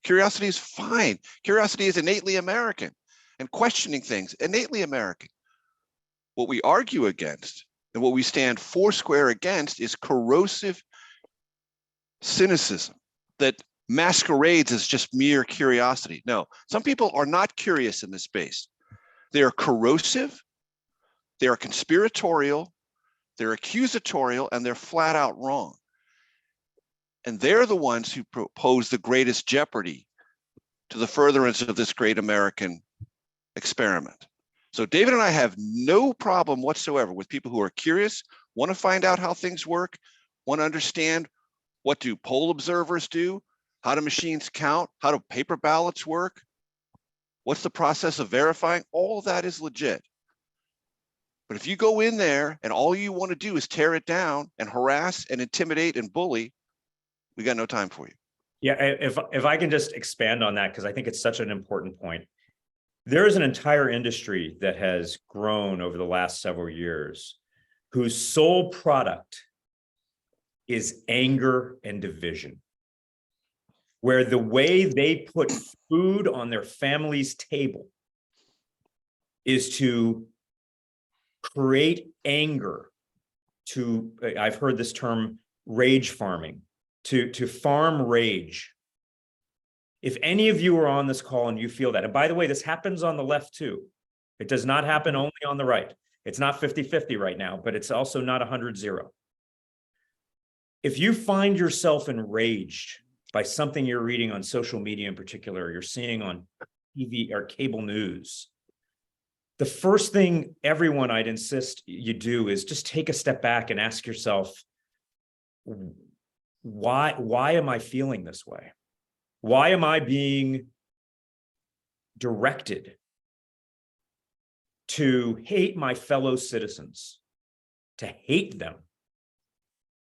Curiosity is fine. Curiosity is innately American, and questioning things, innately American. What we argue against and what we stand foursquare against is corrosive cynicism that masquerades as just mere curiosity. No, some people are not curious in this space. They are corrosive, they are conspiratorial, they're accusatorial, and they're flat out wrong. And they're the ones who pose the greatest jeopardy to the furtherance of this great American experiment. So David and I have no problem whatsoever with people who are curious, want to find out how things work, want to understand what do poll observers do, how do machines count, how do paper ballots work, what's the process of verifying. All of that is legit. But if you go in there and all you want to do is tear it down and harass and intimidate and bully, we got no time for you. Yeah, if I can just expand on that, because I think it's such an important point. There is an entire industry that has grown over the last several years whose sole product is anger and division, where the way they put food on their family's table is to create anger, to, I've heard this term, rage farming, to farm rage. If any of you are on this call and you feel that, and by the way, this happens on the left too. It does not happen only on the right. It's not 50-50 right now, but it's also not 100-0. If you find yourself enraged by something you're reading on social media in particular, you're seeing on TV or cable news, the first thing everyone I'd insist you do is just take a step back and ask yourself, why am I feeling this way? Why am I being directed to hate my fellow citizens, to hate them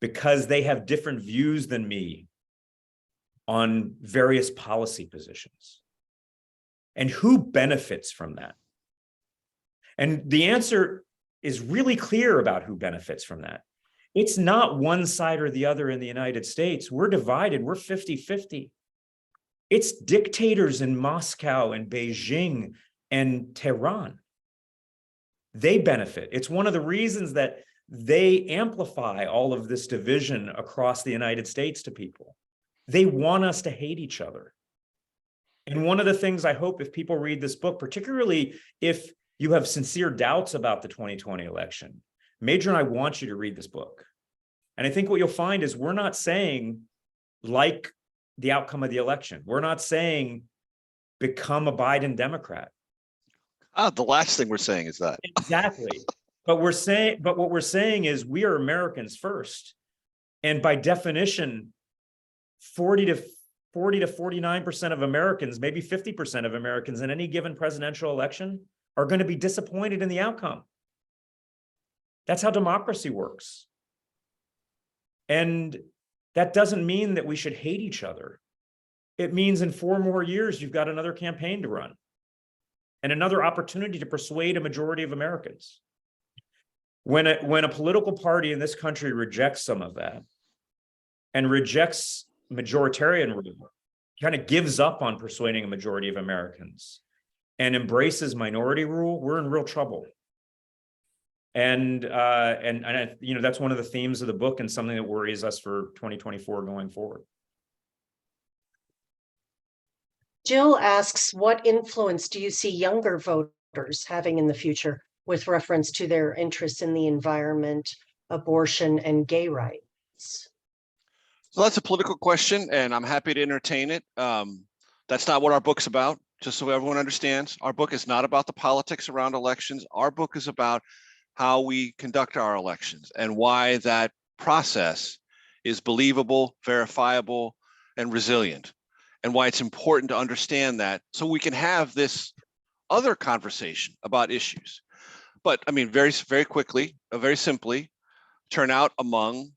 because they have different views than me on various policy positions? And who benefits from that? And the answer is really clear about who benefits from that. It's not one side or the other in the United States. We're divided. We're 50-50. It's dictators in Moscow and Beijing and Tehran. They benefit. It's one of the reasons that they amplify all of this division across the United States to people. They want us to hate each other. And one of the things I hope, if people read this book, particularly if you have sincere doubts about the 2020 election, Major and I want you to read this book. And I think what you'll find is we're not saying like the outcome of the election. We're not saying become a Biden Democrat. The last thing we're saying is that. Exactly. But what we're saying is we are Americans first. And by definition, 40 to 49% of Americans, maybe 50% of Americans in any given presidential election are going to be disappointed in the outcome. That's how democracy works. And that doesn't mean that we should hate each other. It means in 4 more years, you've got another campaign to run and another opportunity to persuade a majority of Americans. When a political party in this country rejects some of that and rejects majoritarian rule, kind of gives up on persuading a majority of Americans and embraces minority rule, we're in real trouble. And you know, that's one of the themes of the book and something that worries us for 2024 going forward. Jill asks, what influence do you see younger voters having in the future with reference to their interests in the environment, abortion, and gay rights? So that's a political question, and I'm happy to entertain it. That's not what our book's about, just so everyone understands. Our book is not about the politics around elections. Our book is about how we conduct our elections and why that process is believable, verifiable, and resilient, and why it's important to understand that so we can have this other conversation about issues. But I mean, very, very quickly, very simply, turnout among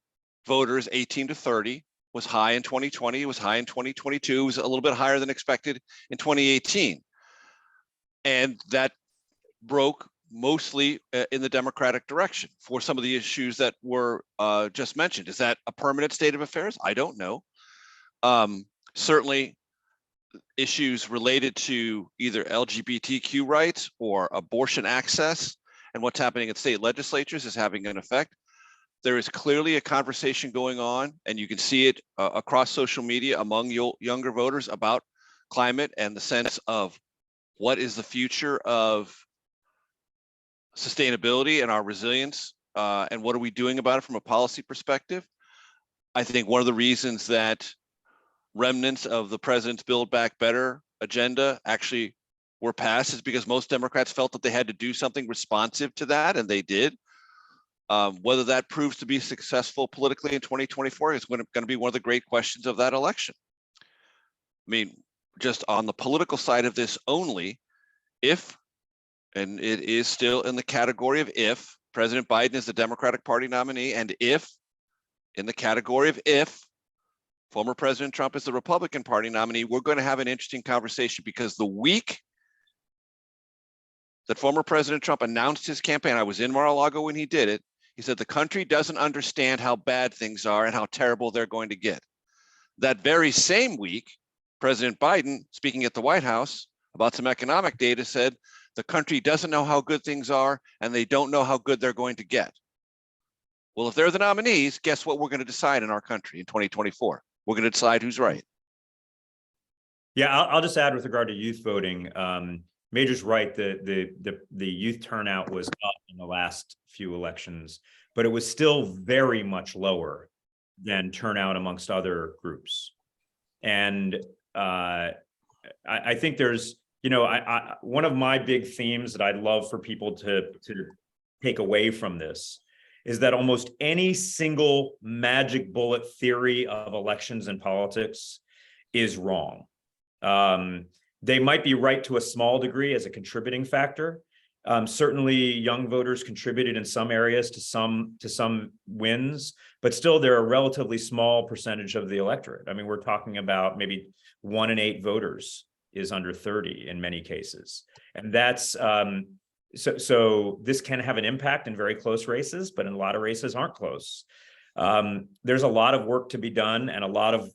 voters 18 to 30 was high in 2020, it was high in 2022, it was a little bit higher than expected in 2018. And that broke mostly in the Democratic direction for some of the issues that were just mentioned. Is that a permanent state of affairs? I don't know. Certainly issues related to either LGBTQ rights or abortion access and what's happening at state legislatures is having an effect. There is clearly a conversation going on, and you can see it across social media among younger voters about climate and the sense of what is the future of sustainability and our resilience, and what are we doing about it from a policy perspective. I think one of the reasons that remnants of the president's Build Back Better agenda actually were passed is because most Democrats felt that they had to do something responsive to that, and they did. Whether that proves to be successful politically in 2024 is going to be one of the great questions of that election. I mean, just on the political side of this only, if, and it is still in the category of if, President Biden is the Democratic Party nominee, and if, in the category of if, former President Trump is the Republican Party nominee, we're going to have an interesting conversation, because the week that former President Trump announced his campaign, I was in Mar-a-Lago when he did it, he said the country doesn't understand how bad things are and how terrible they're going to get. That very same week, President Biden, speaking at the White House about some economic data, said the country doesn't know how good things are and they don't know how good they're going to get. Well, if they're the nominees, guess what we're going to decide in our country in 2024? We're going to decide who's right. Yeah, I'll just add with regard to youth voting. Major's right. The youth turnout was up in the last few elections, but it was still very much lower than turnout amongst other groups. And I think there's, you know, one of my big themes that I'd love for people to take away from this is that almost any single magic bullet theory of elections and politics is wrong. They might be right to a small degree as a contributing factor. Certainly young voters contributed in some areas to some wins, but still they're a relatively small percentage of the electorate. I mean, we're talking about maybe 1 in 8 voters is under 30 in many cases. And that's, so this can have an impact in very close races, but in a lot of races aren't close. There's a lot of work to be done and a lot of,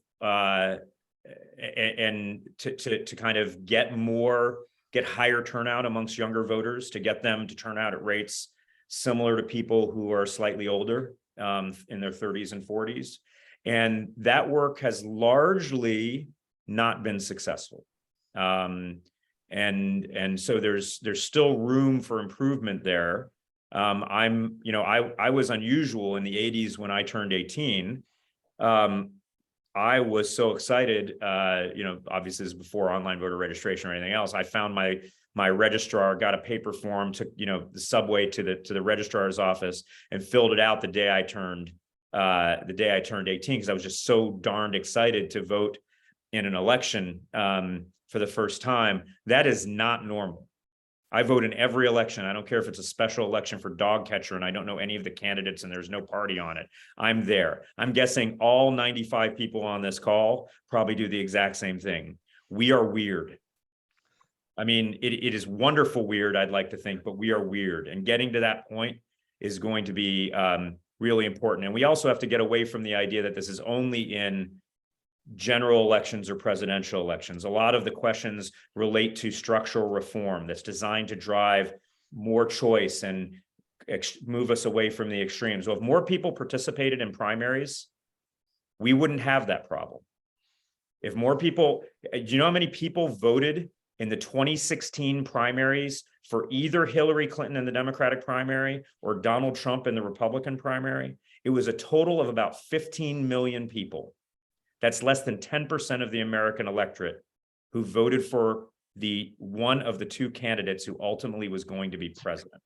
and to kind of get more get higher turnout amongst younger voters, to get them to turn out at rates similar to people who are slightly older, in their 30s and 40s. And that work has largely not been successful. And so there's still room for improvement there. I was unusual in the 80s when I turned 18. I was so excited, obviously this is before online voter registration or anything else. I found my registrar, got a paper form, took, the subway to the registrar's office and filled it out the day I turned 18, because I was just so darned excited to vote in an election for the first time. That is not normal. I vote in every election. I don't care if it's a special election for dog catcher and I don't know any of the candidates and there's no party on it. I'm there. I'm guessing all 95 people on this call probably do the exact same thing. We are weird. I mean, it is wonderful weird, I'd like to think, but we are weird. And getting to that point is going to be really important. And we also have to get away from the idea that this is only in general elections or presidential elections. A lot of the questions relate to structural reform that's designed to drive more choice and move us away from the extremes. So if more people participated in primaries, we wouldn't have that problem. If more people, do you know how many people voted in the 2016 primaries for either Hillary Clinton in the Democratic primary or Donald Trump in the Republican primary? It was a total of about 15 million people. That's less than 10% of the American electorate who voted for one of the two candidates who ultimately was going to be president.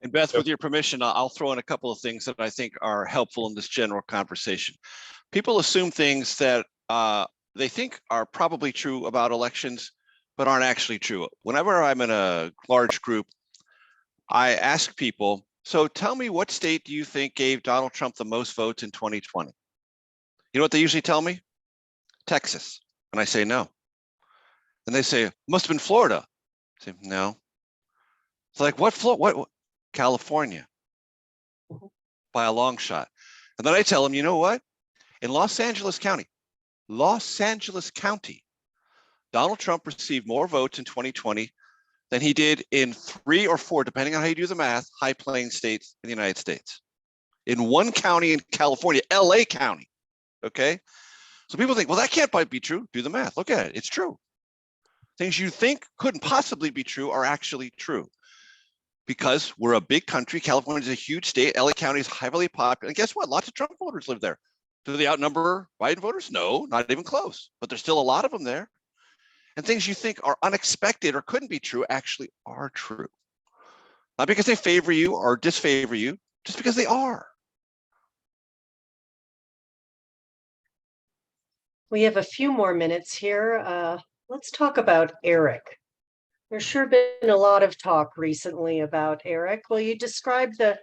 And Beth, with your permission, I'll throw in a couple of things that I think are helpful in this general conversation. People assume things that they think are probably true about elections, but aren't actually true. Whenever I'm in a large group, I ask people, so tell me, what state do you think gave Donald Trump the most votes in 2020? You know what they usually tell me? Texas. And I say, no. And they say, must have been Florida. I say, no. It's like, what? California. By a long shot. And then I tell them, you know what? In Los Angeles County, Donald Trump received more votes in 2020 than he did in 3 or 4, depending on how you do the math, high plains states in the United States. In one county in California, LA County. Okay, so people think, well, that can't be true. Do the math. Look at it. It's true. Things you think couldn't possibly be true are actually true. Because we're a big country. California is a huge state. LA County is heavily popular. And guess what? Lots of Trump voters live there. Do they outnumber Biden voters? No, not even close. But there's still a lot of them there. And things you think are unexpected or couldn't be true actually are true. Not because they favor you or disfavor you, just because they are. We have a few more minutes here. Let's talk about Eric. There's sure been a lot of talk recently about Eric. Will you describe the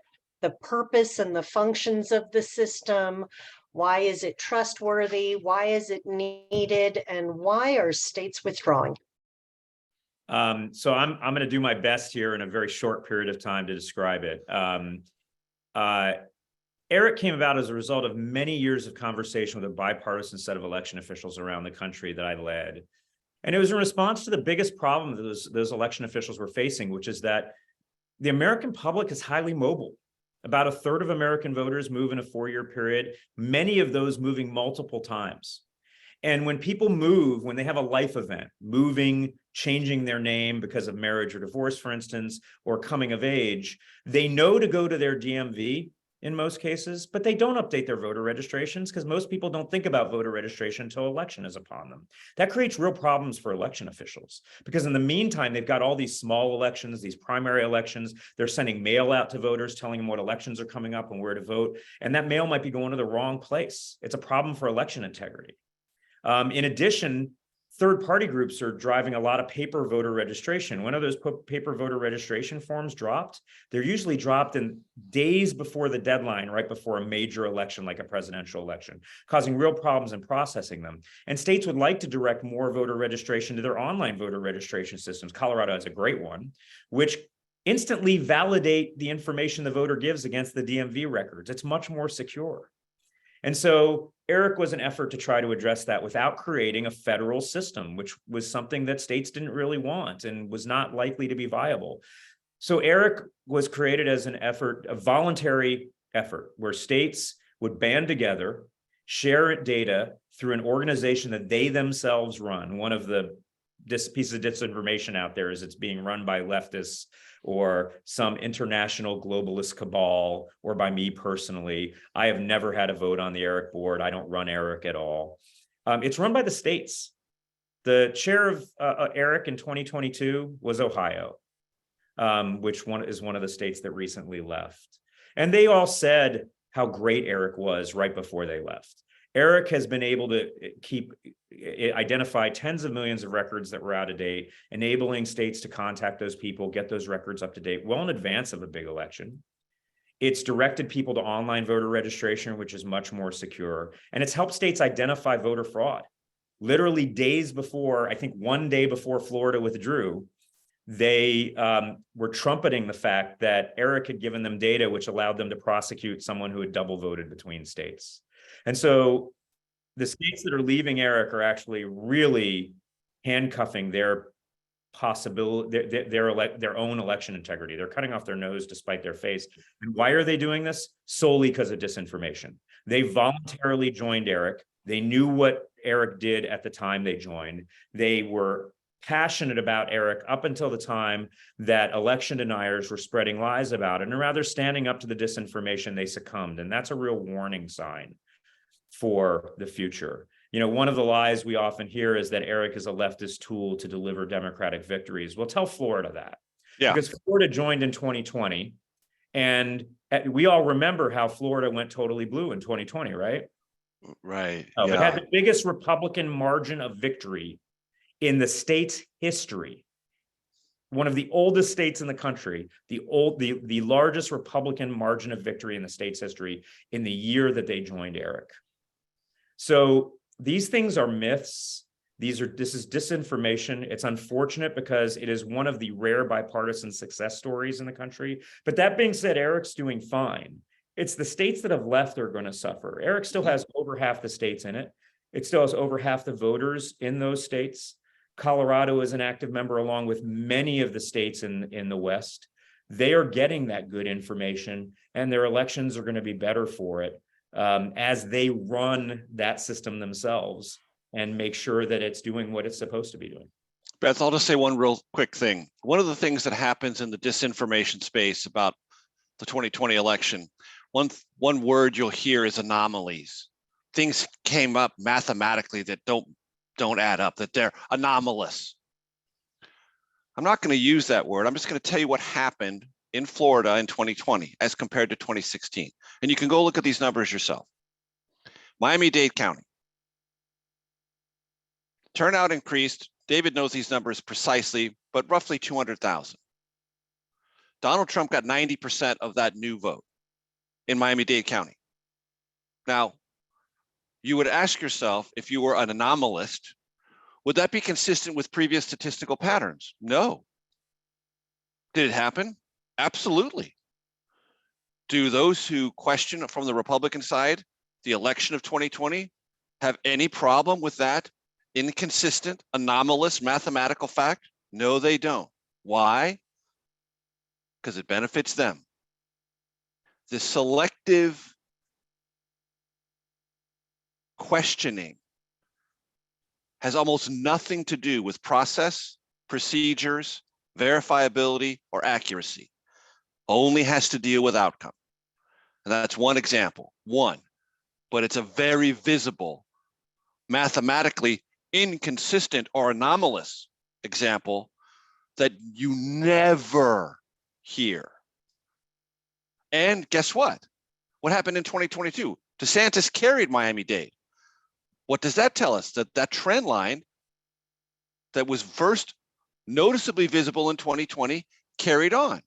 purpose and the functions of the system? Why is it trustworthy? Why is it needed? And why are states withdrawing? So I'm going to do my best here in a very short period of time to describe it. Eric came about as a result of many years of conversation with a bipartisan set of election officials around the country that I led. And it was in response to the biggest problem that those election officials were facing, which is that the American public is highly mobile. About a third of American voters move in a 4-year period, many of those moving multiple times. And when people move, when they have a life event, moving, changing their name because of marriage or divorce, for instance, or coming of age, they know to go to their DMV in most cases, but they don't update their voter registrations because most people don't think about voter registration until election is upon them. That creates real problems for election officials because in the meantime, they've got all these small elections, these primary elections. They're sending mail out to voters, telling them what elections are coming up and where to vote. And that mail might be going to the wrong place. It's a problem for election integrity. In addition, third-party groups are driving a lot of paper voter registration. When are those paper voter registration forms dropped? They're usually dropped in days before the deadline, right before a major election like a presidential election, causing real problems in processing them. And states would like to direct more voter registration to their online voter registration systems. Colorado has a great one, which instantly validate the information the voter gives against the DMV records. It's much more secure. And so Eric was an effort to try to address that without creating a federal system, which was something that states didn't really want and was not likely to be viable. So Eric was created as an effort, a voluntary effort, where states would band together, share data through an organization that they themselves run. One of the pieces of disinformation out there is it's being run by leftists or some international globalist cabal, or by me personally. I have never had a vote on the Eric board. I don't run Eric at all. It's run by the states. The chair of Eric in 2022 was Ohio, which is one of the states that recently left. And they all said how great Eric was right before they left. Eric has been able to identify tens of millions of records that were out of date, enabling states to contact those people, get those records up to date well in advance of a big election. It's directed people to online voter registration, which is much more secure. And it's helped states identify voter fraud. Literally days before, I think one day before Florida withdrew, they were trumpeting the fact that Eric had given them data which allowed them to prosecute someone who had double voted between states. And so the states that are leaving Eric are actually really handcuffing their possibility, their own election integrity. They're cutting off their nose to spite their face. And why are they doing this? Solely because of disinformation. They voluntarily joined Eric. They knew what Eric did at the time they joined. They were passionate about Eric up until the time that election deniers were spreading lies about it. And rather standing up to the disinformation, they succumbed. And that's a real warning sign for the future. You know, one of the lies we often hear is that Eric is a leftist tool to deliver Democratic victories. Well, tell Florida that. Yeah. Because Florida joined in 2020. And we all remember how Florida went totally blue in 2020, right? Right. It had the biggest Republican margin of victory in the state's history. One of the oldest states in the country, the largest Republican margin of victory in the state's history in the year that they joined Eric. So these things are myths. This is disinformation. It's unfortunate because it is one of the rare bipartisan success stories in the country. But that being said, Eric's doing fine. It's the states that have left that are going to suffer. Eric still has over half the states in it. It still has over half the voters in those states. Colorado is an active member along with many of the states in the West. They are getting that good information and their elections are going to be better for it as they run that system themselves and make sure that it's doing what it's supposed to be doing. Beth, I'll just say one real quick thing. One of the things that happens in the disinformation space about the 2020 election, one word you'll hear is anomalies. Things came up mathematically that don't add up, that they're anomalous. I'm not going to use that word. I'm just going to tell you what happened in Florida in 2020 as compared to 2016. And you can go look at these numbers yourself. Miami-Dade County. Turnout increased. David knows these numbers precisely, but roughly 200,000. Donald Trump got 90% of that new vote in Miami-Dade County. Now, you would ask yourself, if you were an anomalist, would that be consistent with previous statistical patterns? No. Did it happen? Absolutely. Do those who question from the Republican side the election of 2020 have any problem with that inconsistent, anomalous mathematical fact? No, they don't. Why? Because it benefits them. The selective questioning has almost nothing to do with process, procedures, verifiability, or accuracy. Only has to deal with outcome. And that's one example, but it's a very visible, mathematically inconsistent or anomalous example that you never hear. And guess what? What happened in 2022? DeSantis carried Miami-Dade. What does that tell us? That trend line that was first noticeably visible in 2020 carried on,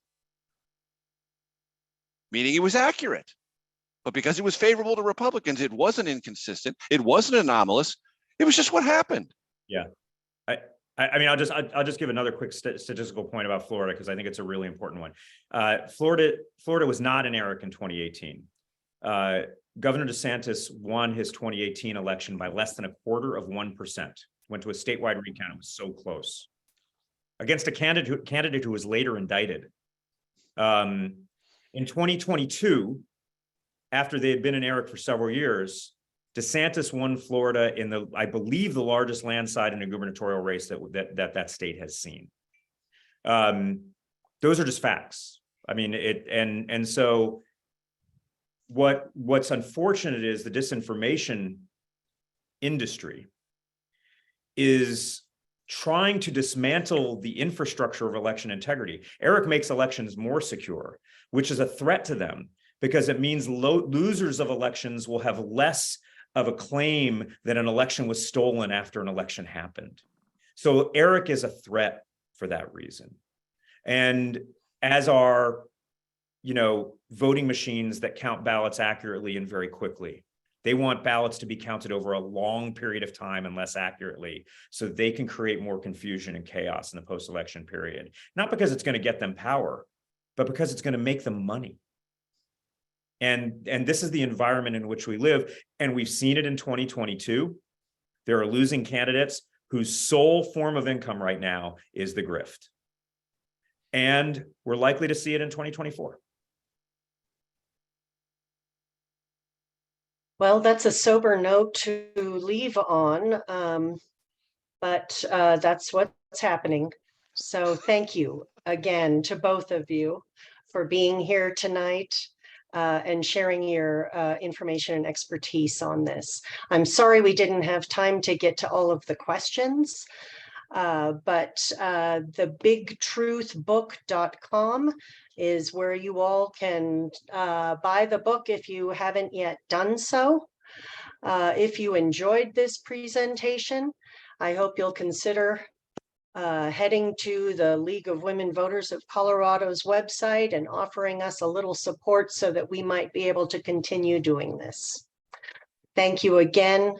meaning it was accurate. But because it was favorable to Republicans, it wasn't inconsistent. It wasn't anomalous. It was just what happened. Yeah. I mean, I'll just give another quick statistical point about Florida because I think it's a really important one. Florida was not an Eric in 2018. Governor DeSantis won his 2018 election by less than 0.25%. Went to a statewide recount. It was so close. Against a candidate who was later indicted. In 2022, after they had been in Eric for several years, DeSantis won Florida in the, I believe, the largest landslide in a gubernatorial race that state has seen. Those are just facts. I mean, and so what's unfortunate is the disinformation industry is trying to dismantle the infrastructure of election integrity. Eric makes elections more secure, which is a threat to them because it means losers of elections will have less of a claim that an election was stolen after an election happened. So Eric is a threat for that reason. And as are, voting machines that count ballots accurately and very quickly. They want ballots to be counted over a long period of time and less accurately so they can create more confusion and chaos in the post-election period. Not because it's going to get them power, but because it's going to make them money. And this is the environment in which we live. And we've seen it in 2022. There are losing candidates whose sole form of income right now is the grift. And we're likely to see it in 2024. Well, that's a sober note to leave on, but that's what's happening. So thank you again to both of you for being here tonight and sharing your information and expertise on this. I'm sorry we didn't have time to get to all of the questions, but thebigtruthbook.com is where you all can buy the book if you haven't yet done so. If you enjoyed this presentation, I hope you'll consider heading to the League of Women Voters of Colorado's website and offering us a little support so that we might be able to continue doing this. Thank you again.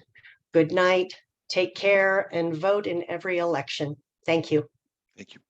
Good night. Take care and vote in every election. Thank you. Thank you.